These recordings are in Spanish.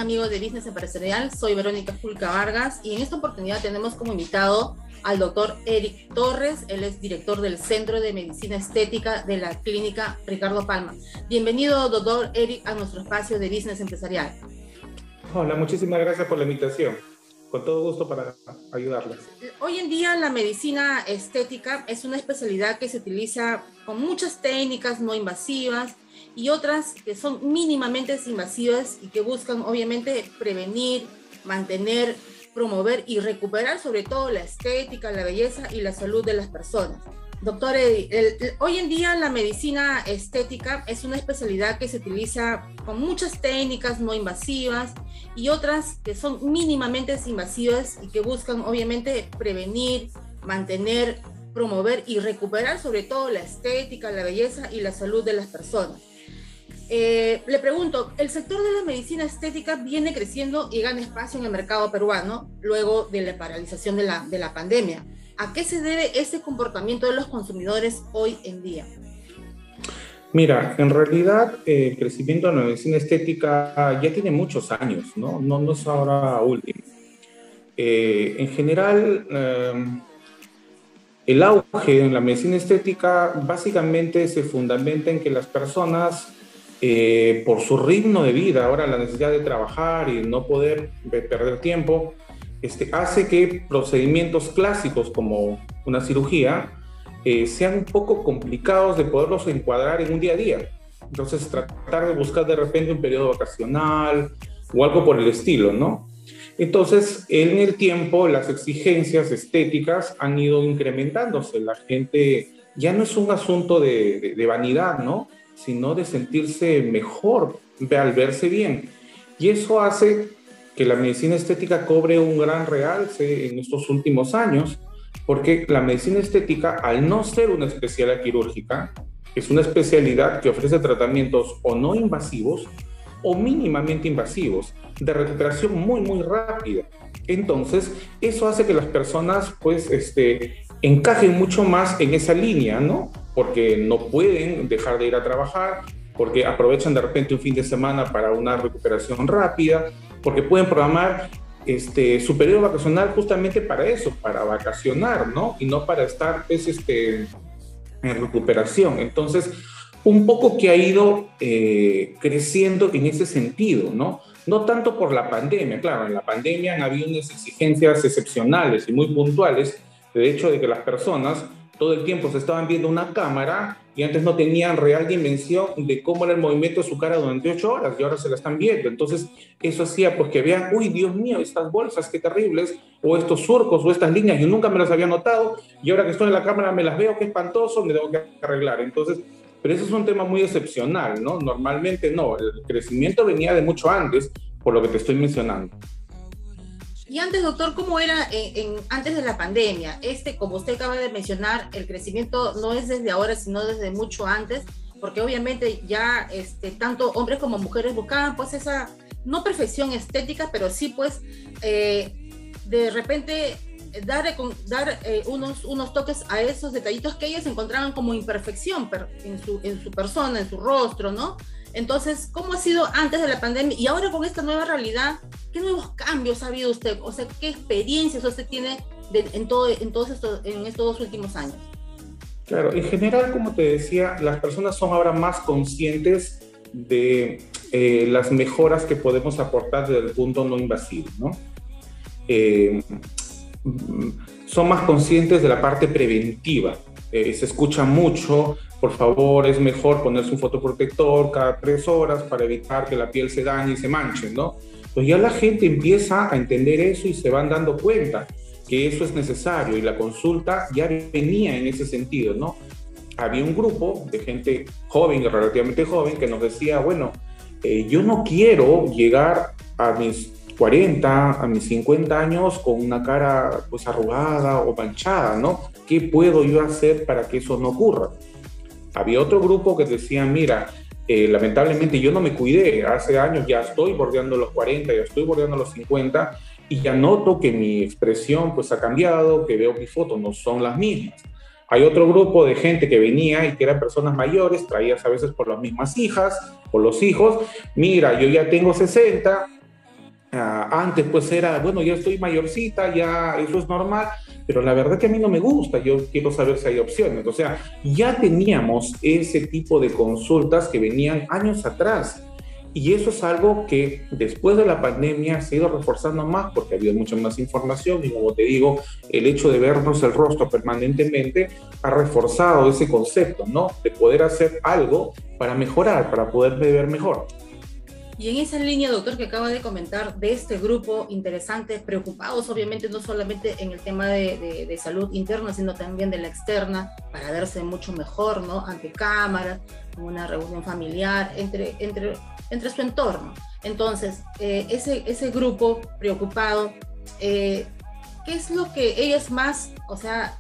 amigos de Business Empresarial? Soy Verónica Julca Vargas y en esta oportunidad tenemos como invitado al doctor Eric Torres. Él es director del Centro de Medicina Estética de la Clínica Ricardo Palma. Bienvenido, doctor Eric, a nuestro espacio de Business Empresarial. Hola, muchísimas gracias por la invitación. Con todo gusto para ayudarles. Hoy en día la medicina estética es una especialidad que se utiliza con muchas técnicas no invasivas y otras que son mínimamente invasivas y que buscan obviamente prevenir, mantener, promover y recuperar sobre todo la estética, la belleza y la salud de las personas. Doctor, hoy en día la medicina estética es una especialidad que se utiliza con muchas técnicas no invasivas y otras que son mínimamente invasivas y que buscan obviamente prevenir, mantener, promover y recuperar sobre todo la estética, la belleza y la salud de las personas. Le pregunto, el sector de la medicina estética viene creciendo y gana espacio en el mercado peruano luego de la paralización de la pandemia. ¿A qué se debe ese comportamiento de los consumidores hoy en día? Mira, en realidad el crecimiento de la medicina estética ya tiene muchos años, ¿no? No es ahora último. En general, el auge en la medicina estética básicamente se fundamenta en que las personas, por su ritmo de vida, ahora la necesidad de trabajar y no poder perder tiempo, hace que procedimientos clásicos como una cirugía sean un poco complicados de poderlos encuadrar en un día a día. Entonces, tratar de buscar de repente un periodo vacacional o algo por el estilo, ¿no? Entonces, en el tiempo, las exigencias estéticas han ido incrementándose. La gente ya no es un asunto de vanidad, ¿no? Sino de sentirse mejor al verse bien. Y eso hace que la medicina estética cobre un gran realce en estos últimos años, porque la medicina estética, al no ser una especialidad quirúrgica, es una especialidad que ofrece tratamientos o no invasivos o mínimamente invasivos, de recuperación muy rápida. Entonces, eso hace que las personas, pues, encajen mucho más en esa línea, ¿no? Porque no pueden dejar de ir a trabajar, porque aprovechan de repente un fin de semana para una recuperación rápida, porque pueden programar su periodo vacacional justamente para eso, para vacacionar, ¿no? Y no para estar, pues, en recuperación. Entonces, un poco que ha ido creciendo en ese sentido, ¿no? No tanto por la pandemia, claro, en la pandemia han habido unas exigencias excepcionales y muy puntuales, de hecho, de que las personas todo el tiempo se estaban viendo una cámara y antes no tenían real dimensión de cómo era el movimiento de su cara durante 8 horas y ahora se la están viendo. Entonces, eso hacía pues que vean, uy, Dios mío, estas bolsas, qué terribles, o estos surcos, o estas líneas, yo nunca me las había notado y ahora que estoy en la cámara me las veo, qué espantoso, me tengo que arreglar. Entonces, pero eso es un tema muy excepcional, ¿no? Normalmente no, el crecimiento venía de mucho antes, por lo que te estoy mencionando. Y antes, doctor, ¿cómo era antes de la pandemia? Como usted acaba de mencionar, el crecimiento no es desde ahora, sino desde mucho antes, porque obviamente ya tanto hombres como mujeres buscaban pues esa, no perfección estética, pero sí pues de repente dar unos toques a esos detallitos que ellos encontraban como imperfección en su persona, en su rostro, ¿no? Entonces, ¿cómo ha sido antes de la pandemia? Y ahora con esta nueva realidad, ¿qué nuevos cambios ha habido usted? O sea, ¿qué experiencias usted tiene en estos 2 últimos años? Claro, en general, como te decía, las personas son ahora más conscientes de las mejoras que podemos aportar desde el punto no invasivo, ¿no? Son más conscientes de la parte preventiva. Se escucha mucho, por favor, es mejor ponerse un fotoprotector cada 3 horas para evitar que la piel se dañe y se manche, ¿no? Pues ya la gente empieza a entender eso y se van dando cuenta que eso es necesario y la consulta ya venía en ese sentido, ¿no? Había un grupo de gente joven, relativamente joven, que nos decía, bueno, yo no quiero llegar a mis 40, a mis 50 años con una cara pues arrugada o manchada, ¿no? ¿Qué puedo yo hacer para que eso no ocurra? Había otro grupo que decía, mira, lamentablemente yo no me cuidé, hace años ya estoy bordeando los 40, ya estoy bordeando los 50 y ya noto que mi expresión pues ha cambiado, que veo mis fotos no son las mismas. Hay otro grupo de gente que venía y que eran personas mayores, traídas a veces por las mismas hijas, por los hijos, mira, yo ya tengo 60, Antes pues era, bueno, ya estoy mayorcita, ya eso es normal, pero la verdad que a mí no me gusta, yo quiero saber si hay opciones. O sea, ya teníamos ese tipo de consultas que venían años atrás. Y eso es algo que después de la pandemia se ha ido reforzando más porque ha habido mucha más información y como te digo, el hecho de vernos el rostro permanentemente ha reforzado ese concepto, ¿no? De poder hacer algo para mejorar, para poder ver mejor. Y en esa línea, doctor, que acaba de comentar de este grupo interesante, preocupados obviamente no solamente en el tema de salud interna, sino también de la externa, para verse mucho mejor, ¿no? Ante cámaras, en una reunión familiar, entre su entorno. Entonces, ese grupo preocupado, ¿qué es lo que ellos más, o sea,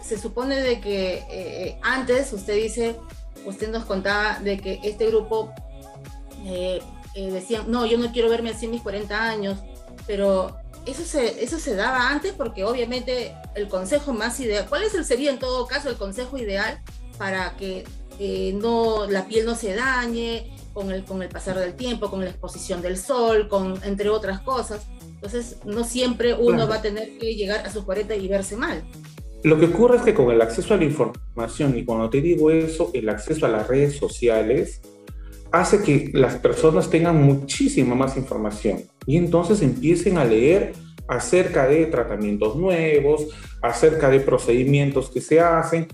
se supone de que antes usted nos contaba de que este grupo decían, no, yo no quiero verme así en mis 40 años, pero eso se daba antes porque obviamente el consejo más ideal, sería en todo caso el consejo ideal para que la piel no se dañe con el pasar del tiempo, con la exposición del sol, entre otras cosas? Entonces, no siempre uno Claro. va a tener que llegar a sus 40 y verse mal. Lo que ocurre es que con el acceso a la información, y cuando te digo eso, el acceso a las redes sociales, hace que las personas tengan muchísima más información y entonces empiecen a leer acerca de tratamientos nuevos, acerca de procedimientos que se hacen,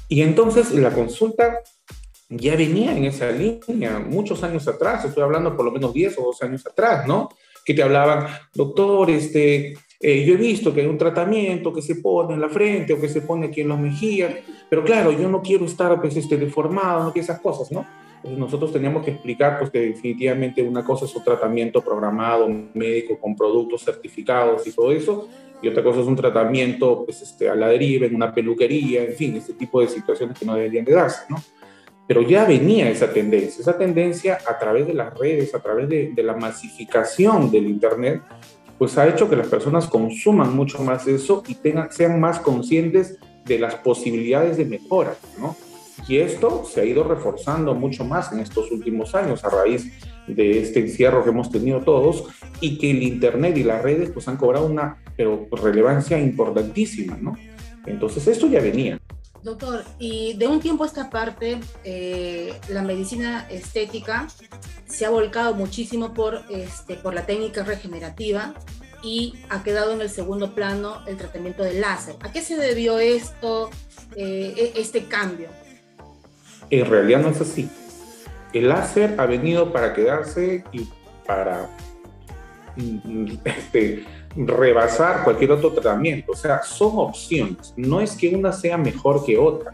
y entonces la consulta ya venía en esa línea muchos años atrás, estoy hablando por lo menos 10 o 12 años atrás, ¿no? Que te hablaban, doctor, yo he visto que hay un tratamiento que se pone en la frente o que se pone aquí en las mejillas, pero claro, yo no quiero estar pues, deformado, no quiero esas cosas, ¿no? Entonces nosotros teníamos que explicar pues, que definitivamente una cosa es un tratamiento programado, médico, con productos certificados y todo eso, y otra cosa es un tratamiento pues, a la deriva, en una peluquería, en fin, este tipo de situaciones que no deberían de darse, ¿no? Pero ya venía esa tendencia a través de las redes, a través de la masificación del Internet, pues ha hecho que las personas consuman mucho más eso y sean más conscientes de las posibilidades de mejora, ¿no? Y esto se ha ido reforzando mucho más en estos últimos años a raíz de este encierro que hemos tenido todos y que el Internet y las redes pues han cobrado una relevancia importantísima, ¿no? Entonces esto ya venía. Doctor, y de un tiempo a esta parte, la medicina estética se ha volcado muchísimo por la técnica regenerativa y ha quedado en el segundo plano el tratamiento del láser. ¿A qué se debió este cambio? En realidad no es así. El láser ha venido para quedarse y para rebasar cualquier otro tratamiento. O sea, son opciones. No es que una sea mejor que otra.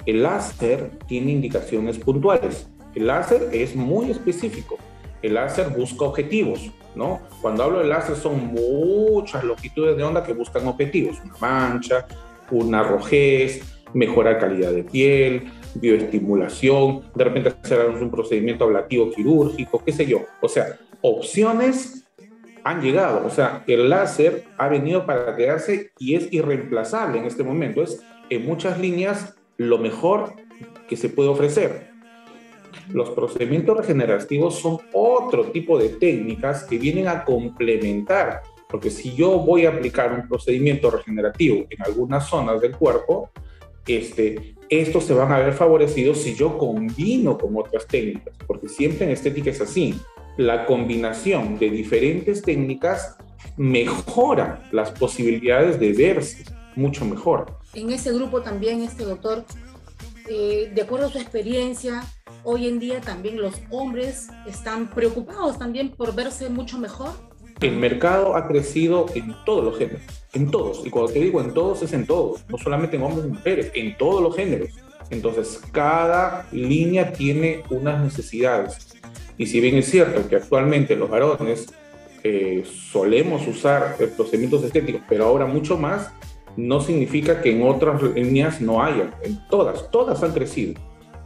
El láser tiene indicaciones puntuales. El láser es muy específico. El láser busca objetivos, ¿no? Cuando hablo de láser son muchas longitudes de onda que buscan objetivos. Una mancha, una rojez, mejorar calidad de piel, bioestimulación, de repente hacer un procedimiento ablativo quirúrgico, qué sé yo. O sea, opciones han llegado. O sea, el láser ha venido para quedarse y es irreemplazable en este momento. Es en muchas líneas lo mejor que se puede ofrecer. Los procedimientos regenerativos son otro tipo de técnicas que vienen a complementar, porque si yo voy a aplicar un procedimiento regenerativo en algunas zonas del cuerpo, estos se van a ver favorecidos si yo combino con otras técnicas, porque siempre en estética es así. La combinación de diferentes técnicas mejora las posibilidades de verse mucho mejor. En ese grupo también, doctor, de acuerdo a su experiencia, hoy en día también los hombres están preocupados también por verse mucho mejor. El mercado ha crecido en todos los géneros, en todos, y cuando te digo en todos es en todos, no solamente en hombres y mujeres, en todos los géneros. Entonces, cada línea tiene unas necesidades. Y si bien es cierto que actualmente los varones solemos usar procedimientos estéticos, pero ahora mucho más, no significa que en otras líneas no haya. En todas han crecido.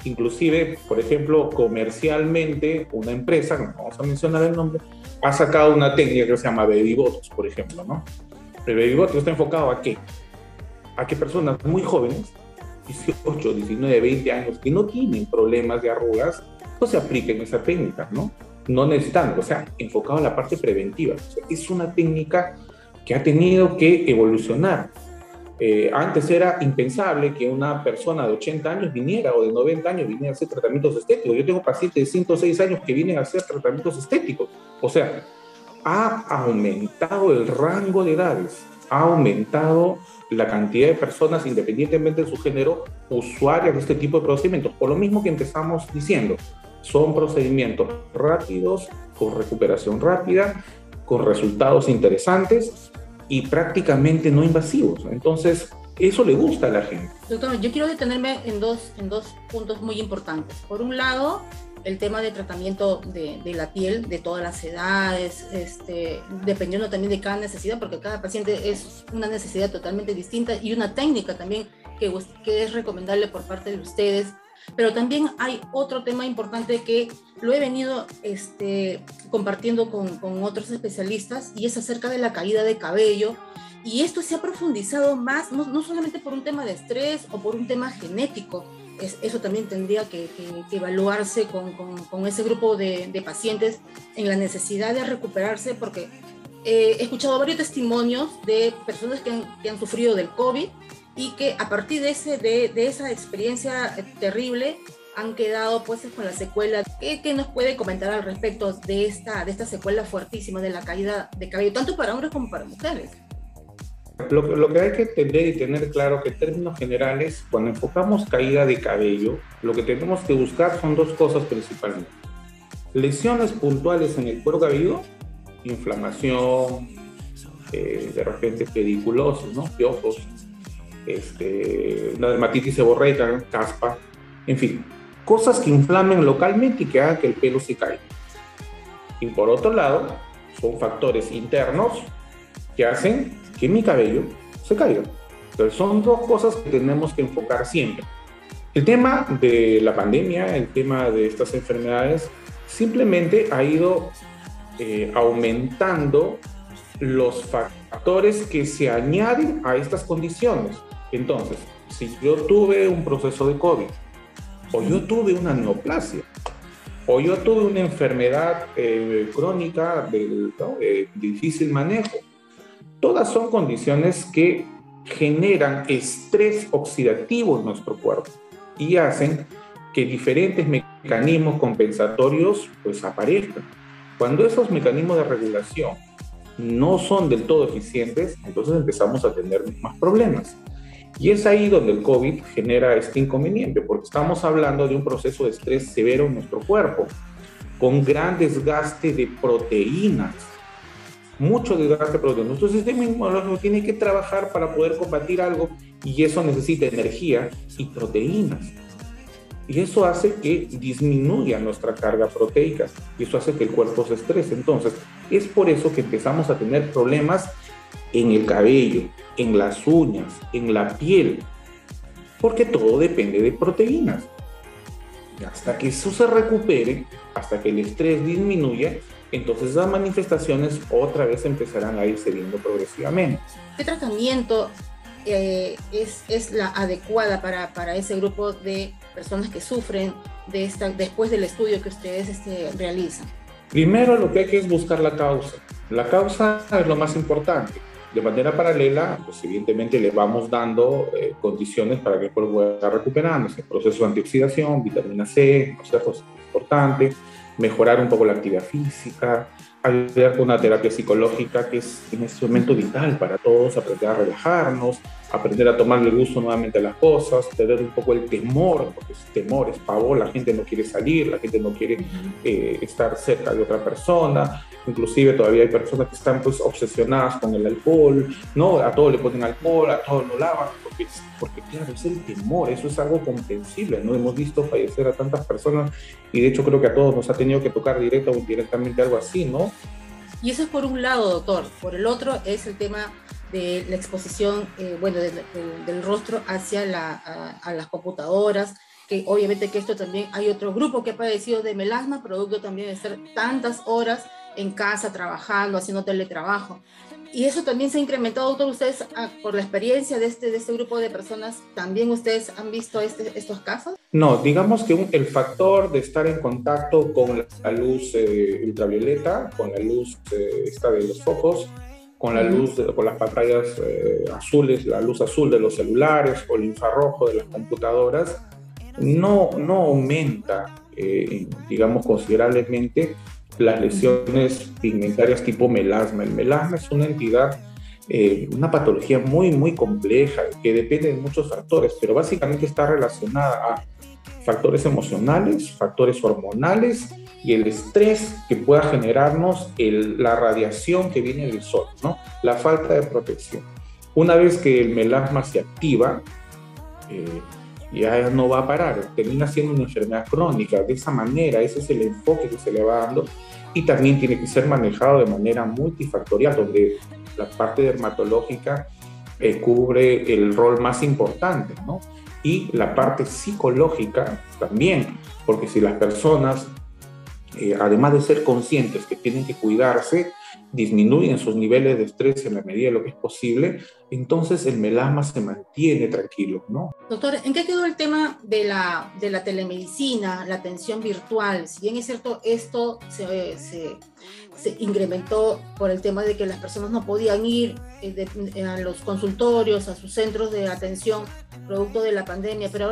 Inclusive, por ejemplo, comercialmente, una empresa, no vamos a mencionar el nombre, ha sacado una técnica que se llama Baby Botox, por ejemplo, ¿no? El Baby Botox está enfocado ¿a qué? A que personas muy jóvenes, 18, 19, 20 años, que no tienen problemas de arrugas, pues se apliquen esa técnica, ¿no? no necesitando, o sea, enfocado a la parte preventiva. O sea, es una técnica que ha tenido que evolucionar. Antes era impensable que una persona de 80 años viniera o de 90 años viniera a hacer tratamientos estéticos. Yo tengo pacientes de 106 años que vienen a hacer tratamientos estéticos. O sea, ha aumentado el rango de edades, ha aumentado la cantidad de personas, independientemente de su género, usuarias de este tipo de procedimientos. Por lo mismo que empezamos diciendo, son procedimientos rápidos, con recuperación rápida, con resultados interesantes y prácticamente no invasivos. Entonces, eso le gusta a la gente. Doctor, yo quiero detenerme en dos puntos muy importantes. Por un lado, el tema de tratamiento de la piel de todas las edades, dependiendo también de cada necesidad, porque cada paciente es una necesidad totalmente distinta y una técnica también que es recomendable por parte de ustedes. Pero también hay otro tema importante que lo he venido compartiendo con otros especialistas, y es acerca de la caída de cabello. Y esto se ha profundizado más, no solamente por un tema de estrés o por un tema genético. Eso también tendría que evaluarse con ese grupo de pacientes en la necesidad de recuperarse, porque he escuchado varios testimonios de personas que han sufrido del COVID y que a partir de esa experiencia terrible han quedado pues con la secuela. ¿Qué nos puede comentar al respecto de esta secuela fuertísima de la caída de cabello, tanto para hombres como para mujeres? Lo que hay que entender y tener claro que en términos generales, cuando enfocamos caída de cabello, lo que tenemos que buscar son dos cosas principalmente. Lesiones puntuales en el cuero cabelludo, inflamación, de repente pediculosis, ¿no? Piojos, una dermatitis seborreica, caspa, en fin, cosas que inflamen localmente y que hagan que el pelo se caiga. Y por otro lado, son factores internos que hacen que mi cabello se caiga. Entonces son dos cosas que tenemos que enfocar siempre. El tema de la pandemia, el tema de estas enfermedades, simplemente ha ido aumentando los factores que se añaden a estas condiciones. Entonces, si yo tuve un proceso de COVID, o yo tuve una neoplasia, o yo tuve una enfermedad crónica de difícil manejo, todas son condiciones que generan estrés oxidativo en nuestro cuerpo y hacen que diferentes mecanismos compensatorios pues aparezcan. Cuando esos mecanismos de regulación no son del todo eficientes, entonces empezamos a tener más problemas. Y es ahí donde el COVID genera este inconveniente, porque estamos hablando de un proceso de estrés severo en nuestro cuerpo, con gran desgaste de proteínas, mucho desgaste de proteínas. Nuestro sistema inmunológico tiene que trabajar para poder combatir algo, y eso necesita energía y proteínas. Y eso hace que disminuya nuestra carga proteica, y eso hace que el cuerpo se estrese. Entonces, es por eso que empezamos a tener problemas en el cabello, en las uñas, en la piel, porque todo depende de proteínas. Y hasta que eso se recupere, hasta que el estrés disminuya, entonces esas manifestaciones otra vez empezarán a irse viendo progresivamente. ¿Qué tratamiento es la adecuada para ese grupo de personas que sufren después del estudio que ustedes realizan? Primero, lo que hay que es buscar la causa. La causa es lo más importante. De manera paralela, pues evidentemente le vamos dando condiciones para que el cuerpo vaya recuperándose. Proceso de antioxidación, vitamina C, ¿no es cierto? Es importante. Mejorar un poco la actividad física, ayudar con una terapia psicológica que es un instrumento vital para todos, aprender a relajarnos, aprender a tomarle gusto nuevamente a las cosas, tener un poco el temor, porque es temor, es pavor, la gente no quiere salir, la gente no quiere estar cerca de otra persona, inclusive todavía hay personas que están pues obsesionadas con el alcohol, ¿no? A todo le ponen alcohol, a todo lo lavan, porque claro, es el temor, eso es algo comprensible, ¿no? Hemos visto fallecer a tantas personas y de hecho creo que a todos nos ha tenido que tocar directa o indirectamente algo así, ¿no? Y eso es por un lado, doctor. Por el otro es el tema de la exposición del rostro hacia a las computadoras, que obviamente que esto también hay otro grupo que ha padecido de melasma, producto también de estar tantas horas en casa, trabajando, haciendo teletrabajo. Y eso también se ha incrementado, doctor. Ustedes, por la experiencia de este grupo de personas, ¿también ustedes han visto estos casos? No, digamos que el factor de estar en contacto con la luz ultravioleta, con la luz esta de los focos, con la luz, con las pantallas azules, la luz azul de los celulares o el infrarrojo de las computadoras, no aumenta, digamos, considerablemente las lesiones pigmentarias tipo melasma. El melasma es una entidad, una patología muy compleja que depende de muchos factores, pero básicamente está relacionada a factores emocionales, factores hormonales y el estrés que pueda generarnos la radiación que viene del sol, ¿no? La falta de protección. Una vez que el melasma se activa, ya no va a parar, termina siendo una enfermedad crónica. De esa manera, ese es el enfoque que se le va dando, y también tiene que ser manejado de manera multifactorial, donde la parte dermatológica cubre el rol más importante, ¿no? Y la parte psicológica también, porque si las personas, además de ser conscientes que tienen que cuidarse, disminuyen sus niveles de estrés en la medida de lo que es posible, entonces el melasma se mantiene tranquilo, ¿no? Doctor, ¿en qué quedó el tema de la telemedicina, la atención virtual? Si bien es cierto, esto se incrementó por el tema de que las personas no podían ir a los consultorios, a sus centros de atención, producto de la pandemia, pero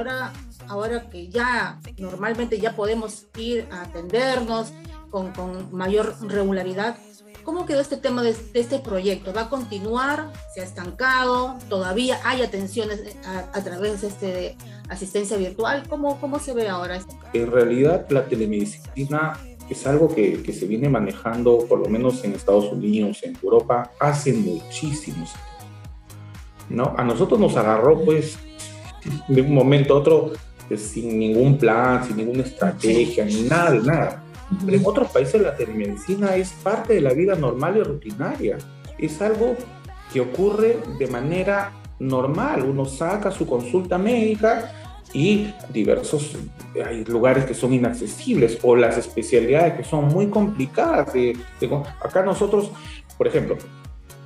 ahora que ya normalmente ya podemos ir a atendernos con mayor regularidad, ¿cómo quedó este tema de este proyecto? ¿Va a continuar? ¿Se ha estancado? ¿Todavía hay atenciones a través de asistencia virtual? ¿Cómo se ve ahora? En realidad, la telemedicina es algo que se viene manejando, por lo menos en Estados Unidos, en Europa, hace muchísimos años, ¿no? A nosotros nos agarró, pues, de un momento a otro, pues, sin ningún plan, sin ninguna estrategia, ni nada de nada. Pero en otros países la telemedicina es parte de la vida normal y rutinaria. Es algo que ocurre de manera normal. Uno saca su consulta médica y hay lugares que son inaccesibles, o las especialidades que son muy complicadas. Acá nosotros, por ejemplo,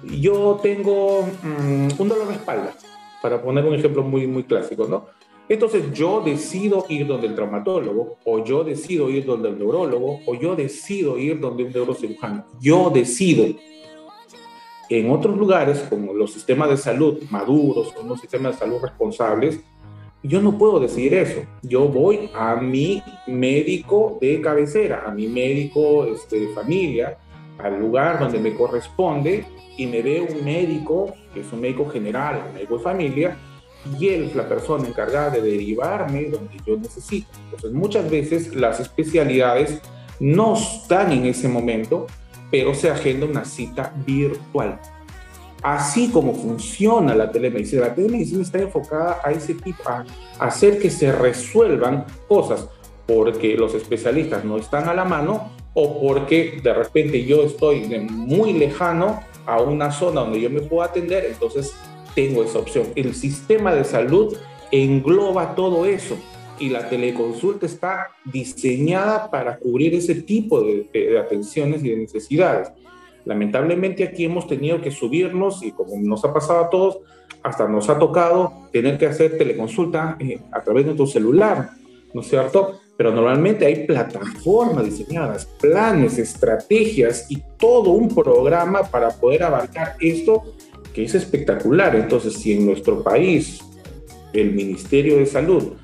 yo tengo un dolor de espalda, para poner un ejemplo muy clásico, ¿no? Entonces yo decido ir donde el traumatólogo, o yo decido ir donde el neurólogo, o yo decido ir donde un neurocirujano. Yo decido. En otros lugares, como los sistemas de salud maduros o los sistemas de salud responsables, yo no puedo decidir eso. Yo voy a mi médico de cabecera, a mi médico de familia, al lugar donde me corresponde, y me ve un médico, que es un médico general, un médico de familia, y él es la persona encargada de derivarme donde yo necesito. Entonces, muchas veces las especialidades no están en ese momento, pero se agenda una cita virtual. Así como funciona la telemedicina. La telemedicina está enfocada a ese tipo, a hacer que se resuelvan cosas, porque los especialistas no están a la mano, o porque de repente yo estoy muy lejano a una zona donde yo me puedo atender, entonces tengo esa opción. El sistema de salud engloba todo eso, y la teleconsulta está diseñada para cubrir ese tipo de atenciones y de necesidades. Lamentablemente aquí hemos tenido que subirnos, y como nos ha pasado a todos, hasta nos ha tocado tener que hacer teleconsulta a través de nuestro celular, ¿no es cierto? Pero normalmente hay plataformas diseñadas, planes, estrategias y todo un programa para poder abarcar esto, que es espectacular. Entonces, si en nuestro país el Ministerio de Salud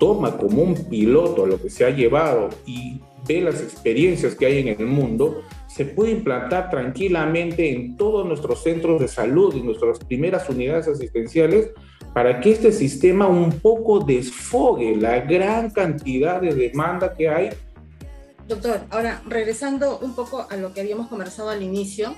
toma como un piloto lo que se ha llevado y ve las experiencias que hay en el mundo, se puede implantar tranquilamente en todos nuestros centros de salud y nuestras primeras unidades asistenciales, para que este sistema un poco desfogue la gran cantidad de demanda que hay. Doctor, ahora regresando un poco a lo que habíamos conversado al inicio,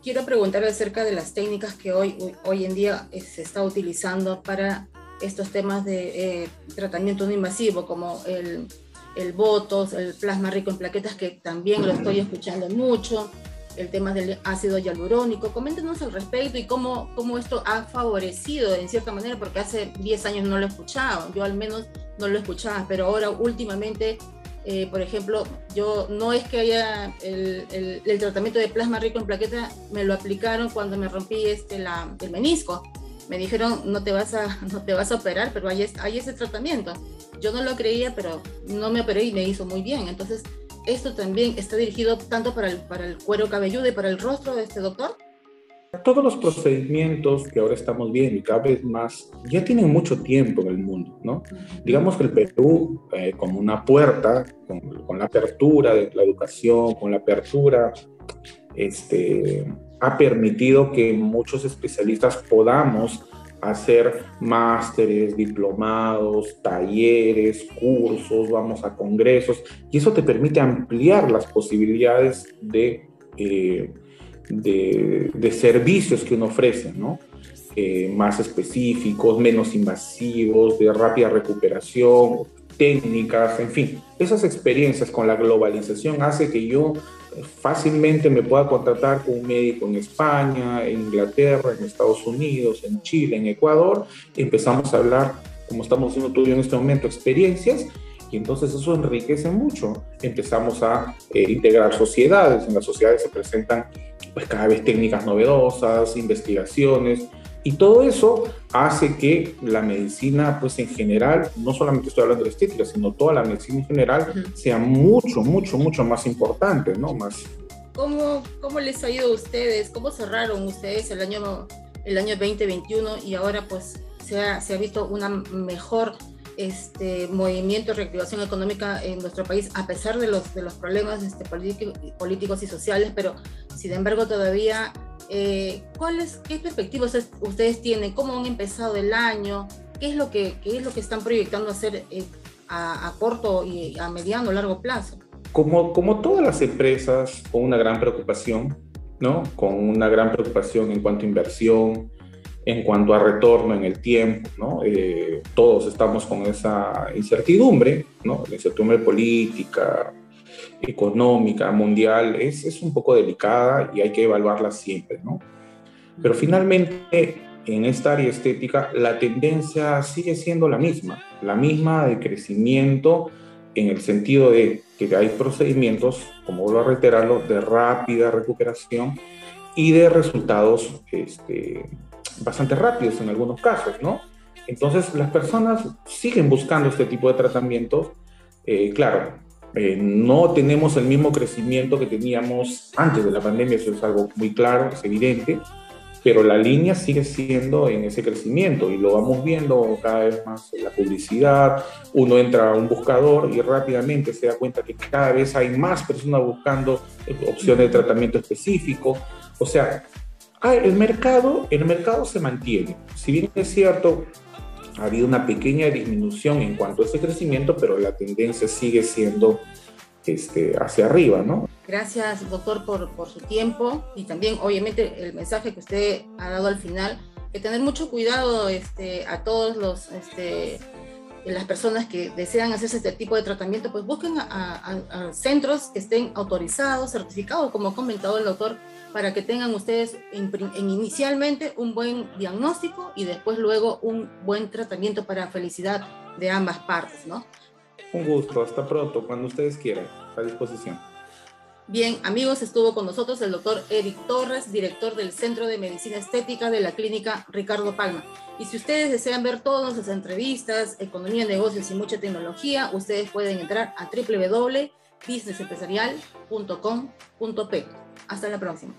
quiero preguntarle acerca de las técnicas que hoy en día se está utilizando para estos temas de tratamiento no invasivo, como el Botox, el plasma rico en plaquetas, que también lo estoy escuchando mucho, el tema del ácido hialurónico. Coméntenos al respecto y cómo esto ha favorecido en cierta manera, porque hace 10 años no lo escuchaba, yo al menos no lo escuchaba, pero ahora últimamente Por ejemplo, yo no es que haya el tratamiento de plasma rico en plaqueta, me lo aplicaron cuando me rompí el menisco. Me dijeron, no te vas a operar, pero hay ese tratamiento. Yo no lo creía, pero no me operé y me hizo muy bien. Entonces, esto también está dirigido tanto para el cuero cabelludo y para el rostro de este doctor. Todos los procedimientos que ahora estamos viendo y cada vez más ya tienen mucho tiempo en el mundo, ¿no? Digamos que el Perú, como una puerta, con la apertura de la educación, con la apertura, ha permitido que muchos especialistas podamos hacer másteres, diplomados, talleres, cursos, vamos a congresos, y eso te permite ampliar las posibilidades de servicios que uno ofrece, ¿no? Más específicos, menos invasivos, de rápida recuperación, técnicas, en fin. Esas experiencias con la globalización hace que yo fácilmente me pueda contratar con un médico en España, en Inglaterra, en Estados Unidos, en Chile, en Ecuador. Empezamos a hablar, como estamos haciendo tú y yo en este momento, experiencias, y entonces eso enriquece mucho. Empezamos a integrar sociedades. En las sociedades se presentan pues cada vez técnicas novedosas, investigaciones, y todo eso hace que la medicina, pues en general, no solamente estoy hablando de estética, sino toda la medicina en general, sea mucho, mucho, mucho más importante, ¿no? ¿Cómo les ha ido a ustedes? ¿Cómo cerraron ustedes el año 2021 y ahora pues se ha visto una mejor movimiento de reactivación económica en nuestro país, a pesar de los problemas políticos y sociales, pero sin embargo todavía, ¿qué perspectivas ustedes tienen? ¿Cómo han empezado el año? ¿Qué es lo que están proyectando hacer a corto y a mediano o largo plazo? Como todas las empresas, con una gran preocupación, ¿no? Con una gran preocupación en cuanto a inversión, en cuanto a retorno en el tiempo, ¿no? Todos estamos con esa incertidumbre, ¿no? La incertidumbre política, económica, mundial, es un poco delicada y hay que evaluarla siempre, ¿no? Pero finalmente, en esta área estética, la tendencia sigue siendo la misma de crecimiento, en el sentido de que hay procedimientos, como vuelvo a reiterarlo, de rápida recuperación y de resultados bastante rápidos en algunos casos, ¿no? Entonces, las personas siguen buscando este tipo de tratamientos. Claro, no tenemos el mismo crecimiento que teníamos antes de la pandemia, eso es algo muy claro, es evidente, pero la línea sigue siendo en ese crecimiento y lo vamos viendo cada vez más en la publicidad. Uno entra a un buscador y rápidamente se da cuenta que cada vez hay más personas buscando opciones de tratamiento específico. O sea, el mercado se mantiene. Si bien es cierto, ha habido una pequeña disminución en cuanto a ese crecimiento, pero la tendencia sigue siendo hacia arriba, ¿no? Gracias, doctor, por su tiempo y también, obviamente, el mensaje que usted ha dado al final, que tener mucho cuidado a todos las personas que desean hacerse este tipo de tratamiento, pues busquen a centros que estén autorizados, certificados, como ha comentado el doctor, para que tengan ustedes inicialmente un buen diagnóstico y después luego un buen tratamiento para felicidad de ambas partes, ¿no? Un gusto, hasta pronto, cuando ustedes quieran, a disposición. Bien, amigos, estuvo con nosotros el doctor Eric Torres, director del Centro de Medicina Estética de la Clínica Ricardo Palma. Y si ustedes desean ver todas las entrevistas, economía, negocios y mucha tecnología, ustedes pueden entrar a www.businessempresarial.com.p. Hasta la próxima.